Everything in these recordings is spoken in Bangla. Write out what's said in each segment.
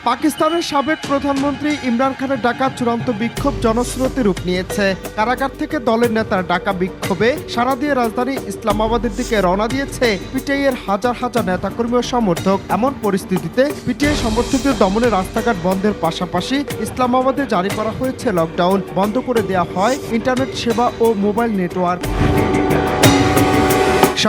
পাকিস্তানের সাবেক প্রধানমন্ত্রী ইমরান খানের ডাকা চূড়ান্ত বিক্ষোভ জনস্রোতে রূপ নিয়েছে। কারাগার থেকে দলের নেতার ডাকা বিক্ষোভে সাড়া দিয়ে রাজধানী ইসলামাবাদের দিকে রওনা দিয়েছে পিটিআইয়ের হাজার হাজার নেতাকর্মী ও সমর্থক। এমন পরিস্থিতিতে পিটিআই সমর্থকদের দমনে রাস্তাঘাট বন্ধের পাশাপাশি ইসলামাবাদে জারি করা হয়েছে লকডাউন। বন্ধ করে দেওয়া হয় ইন্টারনেট সেবা ও মোবাইল নেটওয়ার্ক।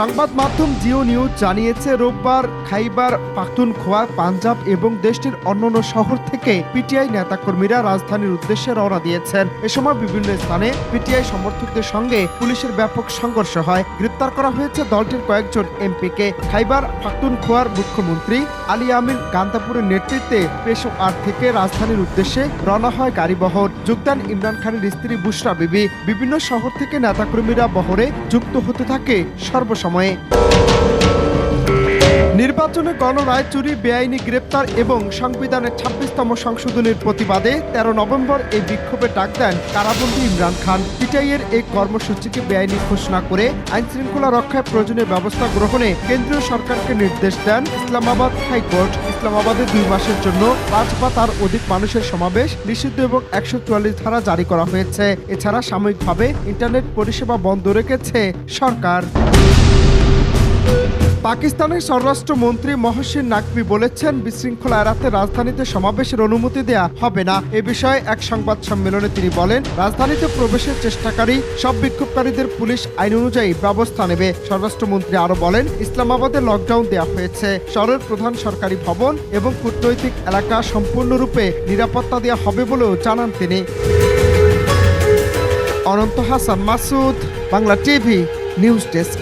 সংবাদ মাধ্যম জিও নিউজ জানিয়েছে রোববার খাইবার পাখতুনখোয়া, পাঞ্জাব এবং দেশটির অন্যান্য শহর থেকে পিটিআই নেতাকর্মীরা রাজধানীর উদ্দেশ্যে রওনা দিয়েছেন। এ সময় বিভিন্ন স্থানে পিটিআই সমর্থকদের সঙ্গে পুলিশের ব্যাপক সংঘর্ষ হয়। গ্রেপ্তার করা হয়েছে দলটির কয়েকজন এমপিকে। খাইবার পাখতুনখোয়ার মুখ্যমন্ত্রী আলী আমির গান্দাপুরের নেতৃত্বে পেশোয়ার থেকে রাজধানীর উদ্দেশ্যে রওনা হয় গাড়িবহর। যোগদান ইমরান খানের স্ত্রী বুশরা বিবি। বিভিন্ন শহর থেকে নেতাকর্মীরা বহরে যুক্ত হতে থাকে সর্বসময়ে। নির্বাচনে গণরায় চুরি, বেআইনি গ্রেপ্তার এবং সংবিধানের ২৬তম সংশোধনীর প্রতিবাদে ১৩ নভেম্বর এই বিক্ষোভে ডাক দেন কারাবন্দী ইমরান খান। পিটিআইয়ের এই কর্মসূচিকে বেআইনি ঘোষণা করে আইনশৃঙ্খলা রক্ষায় প্রয়োজনীয় ব্যবস্থা গ্রহণে কেন্দ্রীয় সরকারকে নির্দেশ দেন ইসলামাবাদ হাইকোর্ট। ইসলামাবাদে ২ মাসের জন্য ৫ বা তার অধিক মানুষের সমাবেশ নিষিদ্ধ এবং ১৪৪ ধারা জারি করা হয়েছে। এছাড়া সাময়িকভাবে ইন্টারনেট পরিষেবা বন্ধ রেখেছে সরকার। পাকিস্তানের স্বরাষ্ট্রমন্ত্রী মহসিন নাকভি বলেছেন, বিশৃঙ্খলা এড়াতে রাজধানীতে সমাবেশের অনুমতি দেয়া হবে না। এ বিষয়ে এক সংবাদ সম্মেলনে তিনি বলেন, রাজধানীতে প্রবেশের চেষ্টাকারী সব বিক্ষোভকারীদের পুলিশ আইন অনুযায়ী ব্যবস্থা নেবে। স্বরাষ্ট্রমন্ত্রী আরো বলেন, ইসলামাবাদে লকডাউন দেওয়া হয়েছে। শহরের প্রধান সরকারি ভবন এবং কূটনৈতিক এলাকা সম্পূর্ণরূপে নিরাপত্তা দেওয়া হবে বলেও জানান তিনি। Ananta Hasan Masud, Bangla TV news desk.